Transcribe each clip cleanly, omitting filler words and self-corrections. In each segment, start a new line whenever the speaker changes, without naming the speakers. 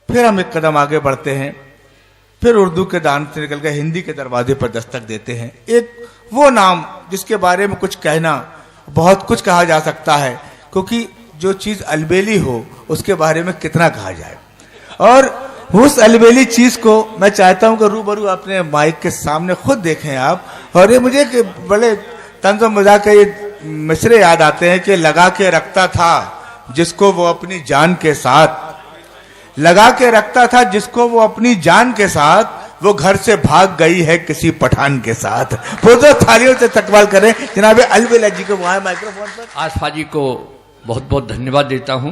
फिर हम एक कदम आगे बढ़ते हैं, फिर उर्दू के दान से निकल कर हिंदी के दरवाजे पर दस्तक देते हैं। एक वो नाम जिसके बारे में कुछ कहना, बहुत कुछ कहा जा सकता है, क्योंकि जो चीज अलबेली हो उसके बारे में कितना कहा जाए। और उस अलबेली चीज को मैं चाहता हूं कि रूबरू अपने माइक के सामने खुद देखें आप। और ये मुझे बड़े तंज मजाक के ये मिसरे याद आते हैं कि लगा के रखता था जिसको वो अपनी जान के साथ, लगा के रखता था जिसको वो अपनी जान के साथ, वो घर से भाग गई है किसी पठान के साथ। वो तो थालियों से इस्तकबाल करें जनाब अलबेला जी को वहां माइक्रोफोन पर।
आसफा जी को बहुत बहुत धन्यवाद देता हूं।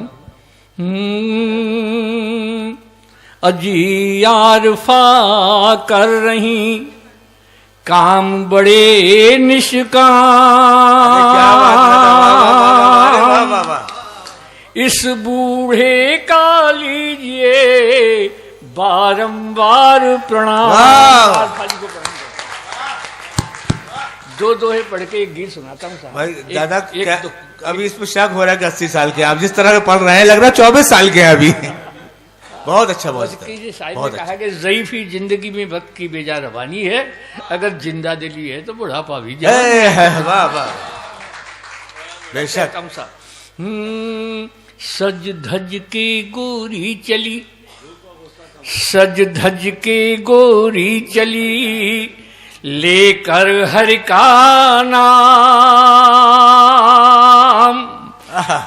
अजी आरफा कर रही काम बड़े निष्काम, इस बूढ़े का लीजिए बारंबार प्रणाम। दो दोहे पढ़ के एक गीत सुनाता हूँ
भाई दादा क्या अभी इसमें शक हो रहा है कि 80 साल के आप जिस तरह के पढ़ रहे हैं लग रहा है 24 साल के हैं अभी। बहुत अच्छा, बहुत अच्छा।
बहुत अच्छा। कहा कि ज़ईफ़ी जिंदगी में वक्त की बेजा रवानी है, अगर जिंदा दिली है तो बुढ़ापा भी
वाह वाह बेशक।
सज धज के गोरी चली, सज धज के गोरी चली, लेकर हर का नाम।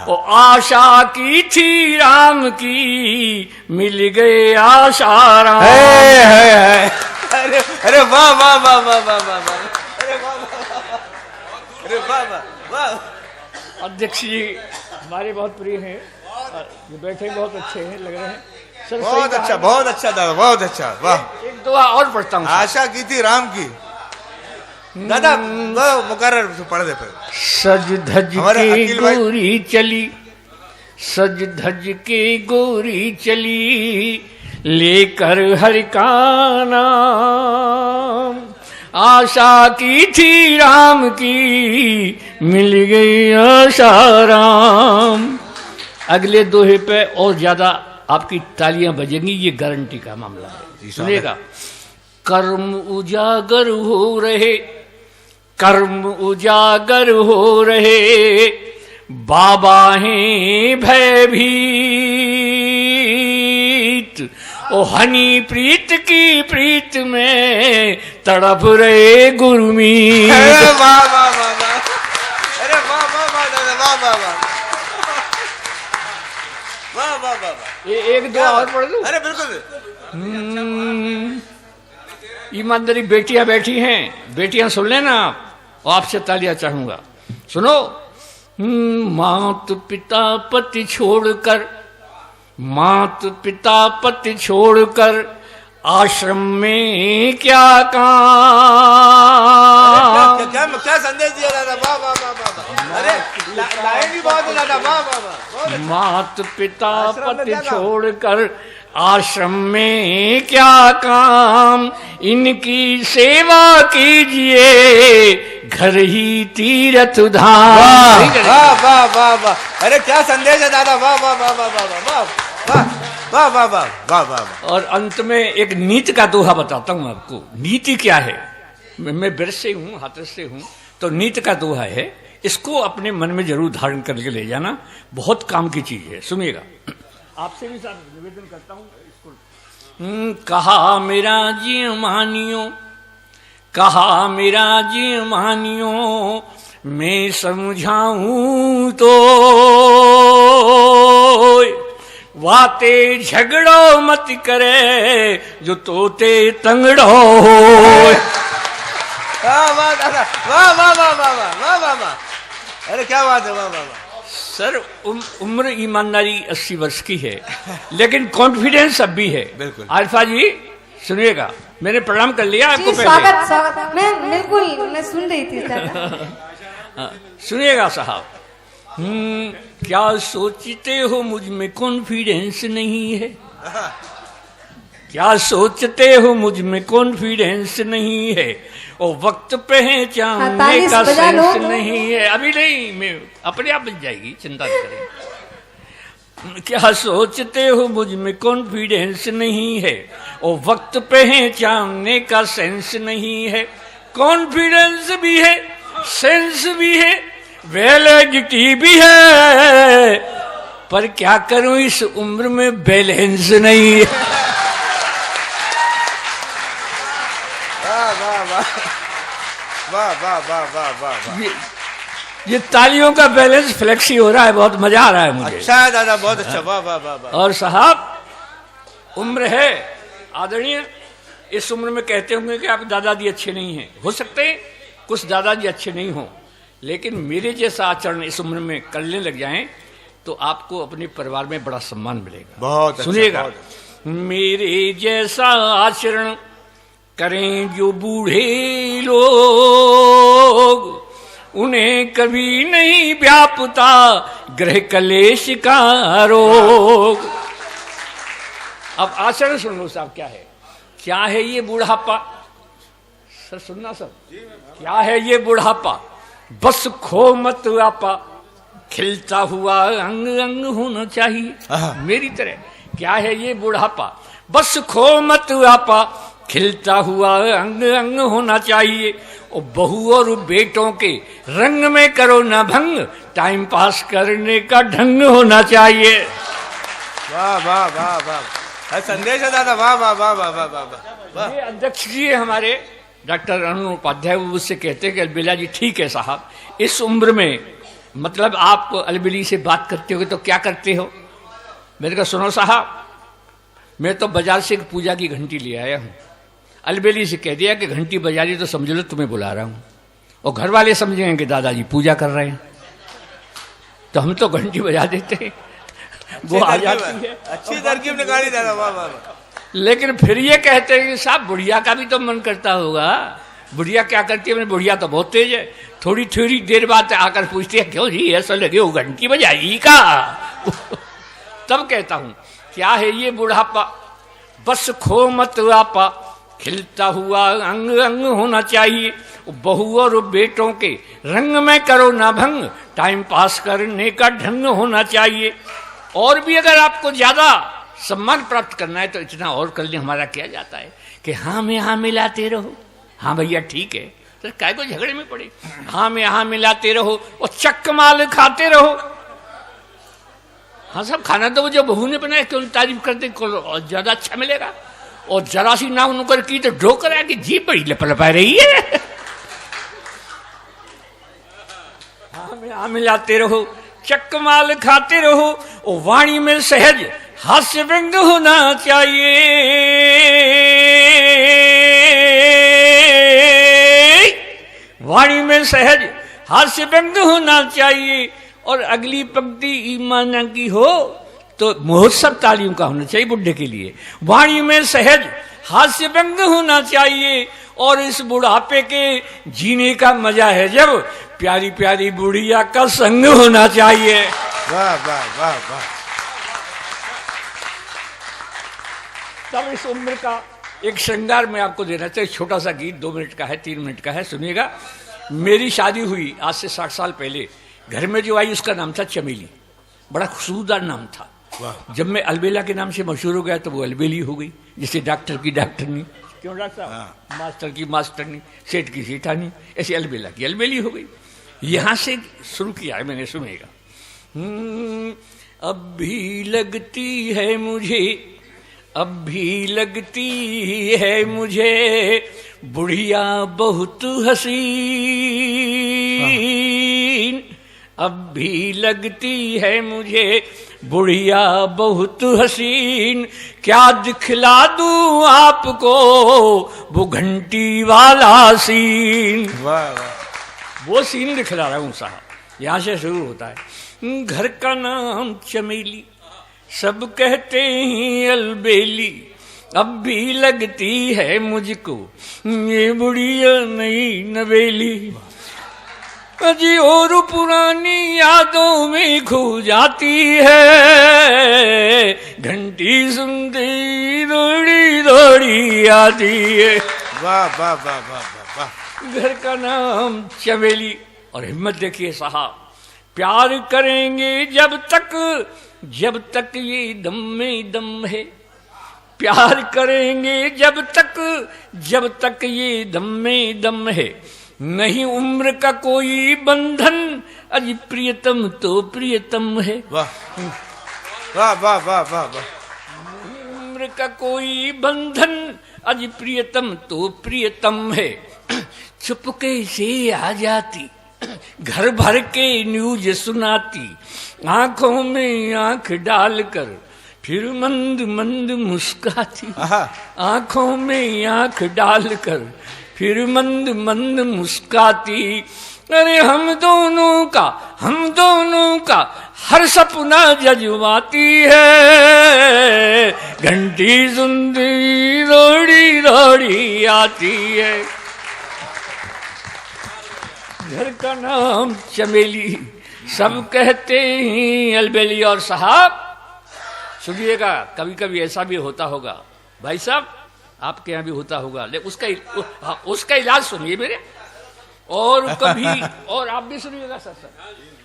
ओ आशा की थी राम की, मिल गए आशाराम।
अरे वाह वाह वाह वाह वाह वाह, अरे वाह अरे वाह वाह।
अध्यक्ष जी हमारे बहुत प्रिय हैं, जो बैठे बहुत अच्छे हैं लग रहे हैं सर।
बहुत अच्छा, बहुत अच्छा दादा, बहुत अच्छा। वाह,
एक दुआ और पढ़ता हूँ।
आशा की थी राम की, दादा मुकर्रर पढ़ दे फिर।
सज धज के गोरी चली, सज धज के गोरी चली, लेकर हर का नाम। आशा की थी राम की, मिल गई आशाराम। अगले दोहे पे और ज्यादा आपकी तालियां बजेंगी, ये गारंटी का मामला है। सुनिएगा। कर्म उजागर हो रहे, कर्म उजागर हो रहे, बाबा हैं भयभीत। ओ हनी प्रीत की प्रीत में तड़प रहे गुरमीत।
अरे वाह वाह वाह वाह, अरे वाह वाह वाह दादा, वाह वाह वाह वाह वाह वाह।
ये एक दो और पढ़ लूं?
अरे बिल्कुल।
ईमानदारी बेटियां बैठी हैं, बेटियां सुन लेना आप, और आपसे तालियां चाहूंगा। सुनो। मात पिता पति छोड़कर, मात पिता पति छोड़कर, आश्रम में क्या काम।
क्या संदेश दिया दादा, वाह वाह वाह वाह। अरे लाइन भी बहुत दादा, वाह वाह वाह।
मात पिता पति छोड़कर आश्रम में क्या काम, इनकी सेवा कीजिए घर ही तीर्थ धाम।
वाह वाह वाह वाह, अरे क्या संदेश है दादा, वाह वाह वाह वाह वाह वाह वाह वाह वाह वाह वाह वाह।
और अंत में एक नीति का दोहा बताता हूं आपको। नीति क्या है, मैं बिरस से हूं, हाथरस से हूं, तो नीति का दोहा है, इसको अपने मन में जरूर धारण करके ले जाना, बहुत काम की चीज है। सुनिएगा। आपसे भी साथ निवेदन करता हूं इसको। कहा मेरा जी मानियो, कहा मेरा जी मानियो, मैं समझाऊं तो वाते झगड़ो मत करे, जो तोते तंगड़ो हो।
वाह वाह दादा, वाह वाह वाह वाह वाह वाह वाह, अरे क्या बात है, वाह वाह वाह।
सर उम्र ईमानदारी 80 वर्ष की है, लेकिन कॉन्फिडेंस अब भी है।
बिल्कुल।
आरिफा जी सुनिएगा, मैंने प्रणाम कर लिया आपको पहले।
स्वागत स्वागत, मैं बिल्कुल मैं सुन रही थी।
सुनिएगा साहब। क्या सोचते हो मुझ में कॉन्फिडेंस नहीं है, क्या सोचते हो मुझ में कॉन्फिडेंस नहीं है, और वक्त पहचानने का सेंस नहीं है। अभी नहीं, मैं अपने आप बन जाएगी, चिंता नहीं करें। क्या सोचते हो मुझ में कॉन्फिडेंस नहीं है, और वक्त पहचानने का सेंस नहीं है। कॉन्फिडेंस भी है, सेंस भी है, वैलिडिटी भी है, पर क्या करूं इस उम्र में बैलेंस नहीं है।
वाह वाह वाह वाह वाह वाह वाह वाह।
ये तालियों का बैलेंस फ्लेक्सी हो रहा है, बहुत मजा आ रहा है मुझे।
अच्छा है दादा, बहुत अच्छा। वाह वाह वाह वाह।
और साहब उम्र है आदरणीय, इस उम्र में कहते होंगे कि आप दादाजी अच्छे नहीं हैं। हो सकते हैं कुछ दादाजी अच्छे नहीं हों, लेकिन मेरे जैसा आचरण इस उम्र में करने लग जाएं तो आपको अपने परिवार में बड़ा सम्मान मिलेगा।
बहुत
सुनिएगा,
अच्छा,
मेरे जैसा आचरण करें जो बूढ़े लोग, उन्हें कभी नहीं व्यापता ग्रह कलेश का रोग। अब आचरण सुन लो साहब, क्या है, क्या है ये बुढ़ापा? सर सुनना सर, क्या है ये बुढ़ापा? बस खो मत आपा, खिलता हुआ अंग अंग होना चाहिए मेरी तरह। क्या है ये बुढ़ापा? बस खो मत आपा, खिलता हुआ अंग अंग होना चाहिए। और बहू और बेटों के रंग में करो ना भंग, टाइम पास करने का ढंग होना चाहिए।
वाह वाह वाह वाह, संदेश है दादा। वाह वाह वाह वाह वाह वाह।
ये अध्यक्ष जी है हमारे डॉक्टर अरुण उपाध्याय, वो मुझसे कहते हैं कि अलबेला जी ठीक है साहब, इस उम्र में मतलब आप अलबेली से बात करते हो तो क्या करते हो? मैंने कहा सुनो साहब, मैं तो बाजार से एक पूजा की घंटी ले आया हूं। अलबेली से कह दिया कि घंटी बजा दी तो समझ लो तुम्हें बुला रहा हूं, और घर वाले समझेंगे कि दादाजी पूजा कर रहे हैं, तो हम तो घंटी बजा देते हैं, वो आ जाती है।
अच्छी तरकीब निकाली दादा। वाह वाह।
लेकिन फिर ये कहते हैं कि साहब बुढ़िया का भी तो मन करता होगा। बुढ़िया क्या करती है? मैंने बुढ़िया तो बहुत तेज है, थोड़ी थोड़ी देर बाद आकर पूछती है क्यों जी ऐसा लगे वो घंटी बजाई का। तब कहता हूं क्या है ये बुढ़ापा? बस खो मत आपा, खिलता हुआ अंग अंग होना चाहिए। बहू और बेटों के रंग में करो ना भंग, टाइम पास करने का ढंग होना चाहिए। और भी अगर आपको ज्यादा सम्मान प्राप्त करना है तो इतना और कर ले, हमारा क्या जाता है कि हाँ में हाँ मिलाते रहो। हाँ भैया ठीक है, तो काय को झगड़े में पड़े? हाँ में हाँ मिलाते रहो और चक्क माल खाते रहो। हाँ सब खाना तो वो जो बहू ने बनाया क्यों तारीफ करते, ज्यादा अच्छा मिलेगा। और जरा सी ना नुकर की तो ढोकर है कि जी बड़ी लपलपा रही है। हाँ में हाँ मिलाते रहो, चक्क माल खाते रहो, और वाणी में सहज हास्य व्यंग होना चाहिए। वाणी में सहज हास्य व्यंग होना चाहिए। और अगली पंक्ति ईमाना की हो तो महोत्सव तालियों का होना चाहिए बुढ़े के लिए। वाणी में सहज हास्य व्यंग होना चाहिए। और इस बुढ़ापे के जीने का मजा है जब प्यारी प्यारी बुढ़िया का संग होना चाहिए।
वाह वाह वाह वाह।
तब इस उम्र का एक श्रृंगार मैं आपको देना चाहिए। छोटा सा गीत 2 मिनट का है, 3 मिनट का है, सुनिएगा। मेरी शादी हुई आज से 60 साल पहले। घर में जो आई उसका नाम था चमेली, बड़ा खुशबूदार नाम था। जब मैं अलबेला के नाम से मशहूर हो गया तो वो अलबेली हो गई। जैसे डॉक्टर की डॉक्टरनी, क्यों डॉक्टर साहब, मास्टर की मास्टरनी, सेठ की सेठानी, ऐसे अलबेला की अलबेली हो गई। यहां से शुरू किया है मैंने, सुनेगा। अब भी लगती है मुझे, अब भी लगती है मुझे बुढ़िया बहुत हसीन। अब भी लगती है मुझे बुढ़िया बहुत हसीन। क्या दिखला दूं आपको वो घंटी वाला सीन।
वाह वाह।
वो सीन दिखला रहा हूं साहब। यहां से शुरू होता है। घर का नाम चमेली, सब कहते हैं अलबेली। अब भी लगती है मुझको ये बुढ़िया नई नवेली। अजी और पुरानी यादों में खो जाती है, घंटी सुनती दौड़ी दौड़ी आती है।
वाह वाह वाह वाह वाह वाह।
घर का नाम चमेली। और हिम्मत देखिए साहब, प्यार करेंगे जब तक ये दम में दम है। प्यार करेंगे जब तक ये दम में दम है। नहीं उम्र का कोई बंधन, अजी प्रियतम तो प्रियतम है।
वाह वाह वाह वाह वाह वाह।
उम्र का कोई बंधन, अजी प्रियतम तो प्रियतम है। चुपके से आ जाती, घर भर के न्यूज सुनाती, आंखों में आंख डालकर फिर मंद मंद मुस्कुराती। आंखों में आंख डालकर फिर मंद मंद मुस्कुराती। अरे हम दोनों का हर सपना जज्बाती है। घंटी सुनती रोड़ी रोड़ी आती है। घर का नाम चमेली, सब कहते हैं अलबेली। और साहब सुनिएगा, कभी कभी ऐसा भी होता होगा, भाई साहब आपके यहाँ भी होता होगा, लेकिन उसका इलाज सुनिए मेरे। और कभी और आप भी सुनिएगा सर।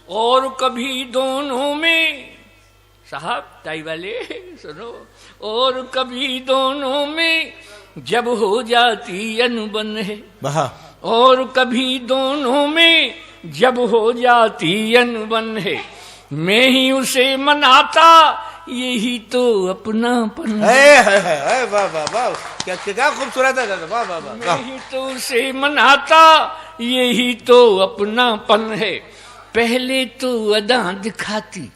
और कभी दोनों में, साहब टाई वाले सुनो, और कभी दोनों में जब हो जाती अनबन है। और कभी दोनों में जब हो जाती अनबन है। मैं ही उसे मनाता, यही तो अपनापन है।
वाह वाह वाह, क्या खूबसूरत है। वाह वाह वाह।
मैं ही तो उसे मनाता, यही तो अपनापन है। पहले तो अदा दिखाती,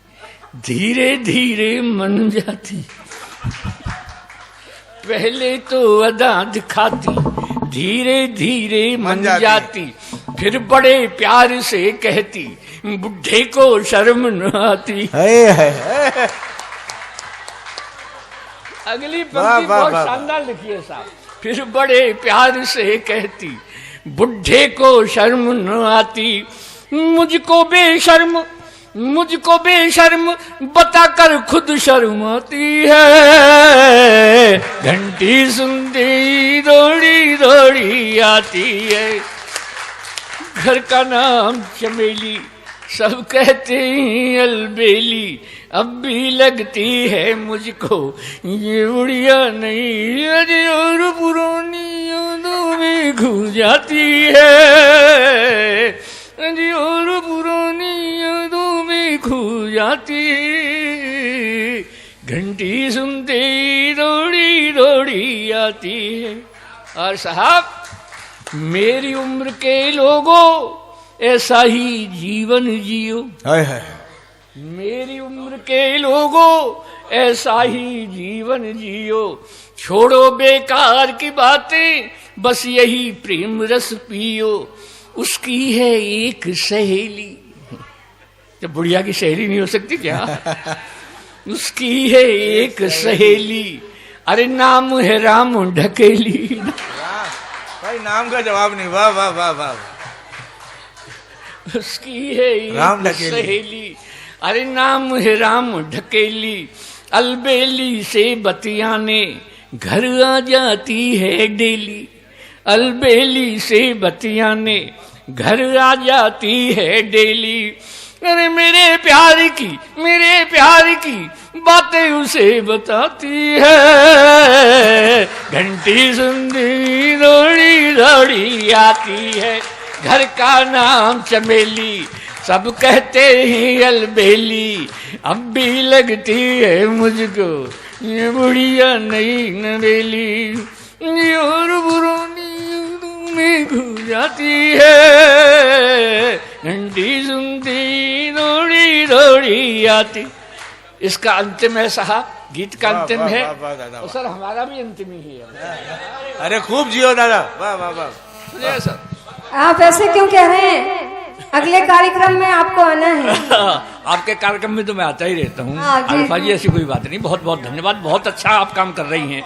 धीरे धीरे मन जाती। पहले तो अदा दिखाती, धीरे धीरे मन जाती। फिर बड़े प्यार से कहती, बुढ़े को शर्म न आती। अगली पंक्ति बहुत शानदार लिखी है साहब। फिर बड़े प्यार से कहती, बुढ़े को शर्म न आती। मुझको बेशर्म बताकर खुद शर्माती है। घंटी सुनती रोड़ी रोड़ी आती है। घर का नाम चमेली, सब कहते हैं अलबेली। अब भी लगती है मुझको ये उड़िया नहीं, अरे और पुरानी यादों में खो जाती है। अरे और पुरानी यादों में खो जाती। घंटी सुनते रोड़ी रोड़ी आती है। और साहब मेरी उम्र के लोगों ऐसा ही जीवन जियो। मेरी उम्र के लोगों ऐसा ही जीवन जियो। छोड़ो बेकार की बातें, बस यही प्रेम रस पियो। उसकी है एक सहेली, तो बुढ़िया की सहेली नहीं हो सकती क्या? उसकी है एक सहेली, अरे नाम है राम ढकेली।
भाई नाम का जवाब नहीं। वाह वाह वाह वाह।
उसकी है एक सहेली, अरे नाम है राम ढकेली। अलबेली से बतियाने घर आ जाती है डेली। अलबेली से बतियाने घर आ जाती है डेली। अरे मेरे प्यार की बातें उसे बताती है। घंटी सुनती रोड़ी रोड़ी आती है। घर का नाम चमेली, सब कहते हैं अलबेली। अब भी लगती है मुझको ये बुढ़िया नई नवेली। और पुरानी यादों में खो जाती है। घंटी सुनती रोड़ी रोड़ी आती। इसका अंतिम है साहब, गीत का अंतिम है। और सर हमारा भी अंतिम ही है।
अरे खूब जियो दादा। वाह वाह वाह।
सुनिए सर,
आप ऐसे क्यों कह रहे हैं? अगले कार्यक्रम में आपको आना है।
आपके कार्यक्रम में तो मैं आता ही रहता हूँ।
हाँ जी।
अल्फा जी ऐसी कोई बात नहीं। बहुत बहुत धन्यवाद। बहुत अच्छा आप काम कर रही हैं,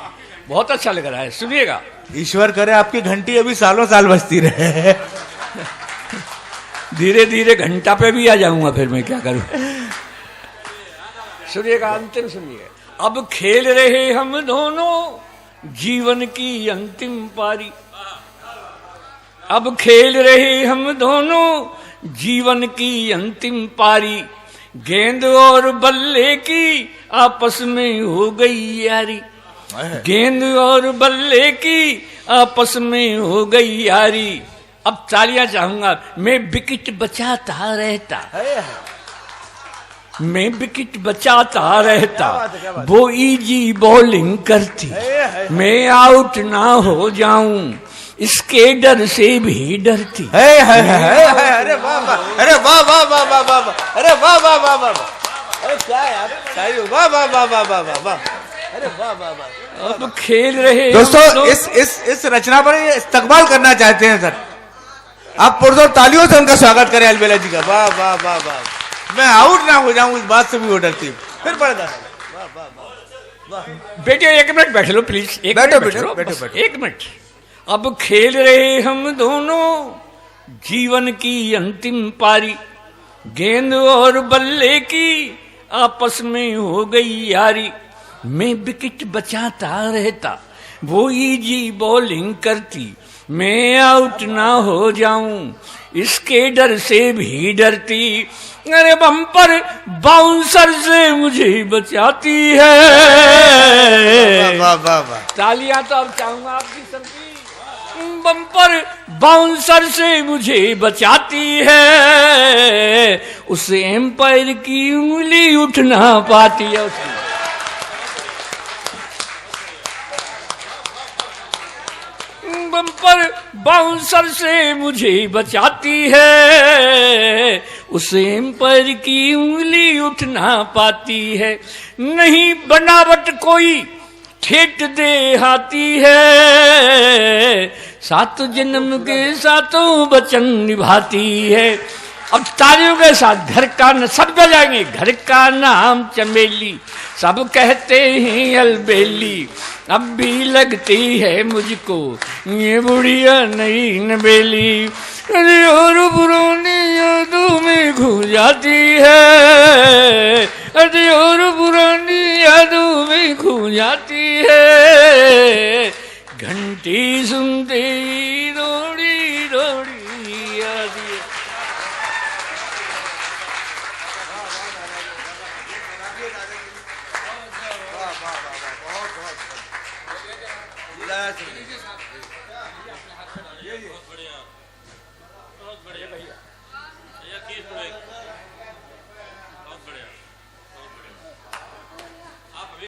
बहुत अच्छा लग रहा है। सुनिएगा,
ईश्वर करे आपकी घंटी अभी सालों साल बजती रहे।
धीरे धीरे घंटा पे भी आ जाऊंगा, फिर मैं क्या करूं। सुनिएगा, अंतिम सुनिएगा। अब खेल रहे हम दोनों जीवन की अंतिम पारी। अब खेल रहे हम दोनों जीवन की अंतिम पारी, गेंद और बल्ले की आपस में हो गई यारी, गेंद और बल्ले की आपस में हो गई यारी। अब तालियां चाहूंगा। मैं विकेट बचाता रहता, मैं विकेट बचाता रहता, वो इजी बॉलिंग करती, मैं आउट ना हो जाऊं इसके डर से भी डरती।
अरे वाह वाह, अरे वाह वाह वाह वाह वाह, अरे वाह वाह वाह वाह, अरे क्या यार, वाह वाह वाह वाह वाह वाह वाह, अरे वाह वाह वाह।
अब खेल रहे
दोस्तों, इस रचना पर इस्तकबाल करना चाहते हैं सर, आप पुरजोर तालियों से उनका स्वागत करें अलबेला जी का। वाह वाह वाह वाह, मैं आउट ना हो जाऊं इस बात से भी वो डरती। फिर पढ़ता, वाह वाह वाह।
बेटे एक मिनट बैठ लो प्लीज, एक
बैठो
मिनट
बैठो बैठो
बस,
बैठो।
एक मिनट। अब खेल रहे हम दोनों जीवन की अंतिम पारी, गेंद और बल्ले की आपस में हो गई यारी, मैं विकेट बचाता रहता, वो इजी बॉलिंग करती, मैं आउट ना हो जाऊं इसके डर से भी डरती। अरे बम्पर बाउंसर से मुझे बचाती है।
वाह वाह वाह।
तालियां तो अब चाहूंगा आपकी सबकी। बम्पर बाउंसर से मुझे बचाती है, उस एम्पायर की उंगली उठ ना पाती है उसकी। बम्पर बाउंसर से मुझे बचाती है, उस एम्पायर की उंगली उठ ना पाती है। नहीं बनावट कोई ठेठ दे हाथी है, सात जन्म के सातों वचन निभाती है। अब तालियों के साथ घर का न सब बजाएंगे। घर का नाम चमेली, सब कहते हैं अलबेली, अब भी लगती है मुझको ये बुढ़िया नई नबेली। अरे और पुरानी यादों में खो जाती है, अरे और पुरानी यादों में खो जाती है, घंटी सुनते ही दौड़ी दौड़ी आती है।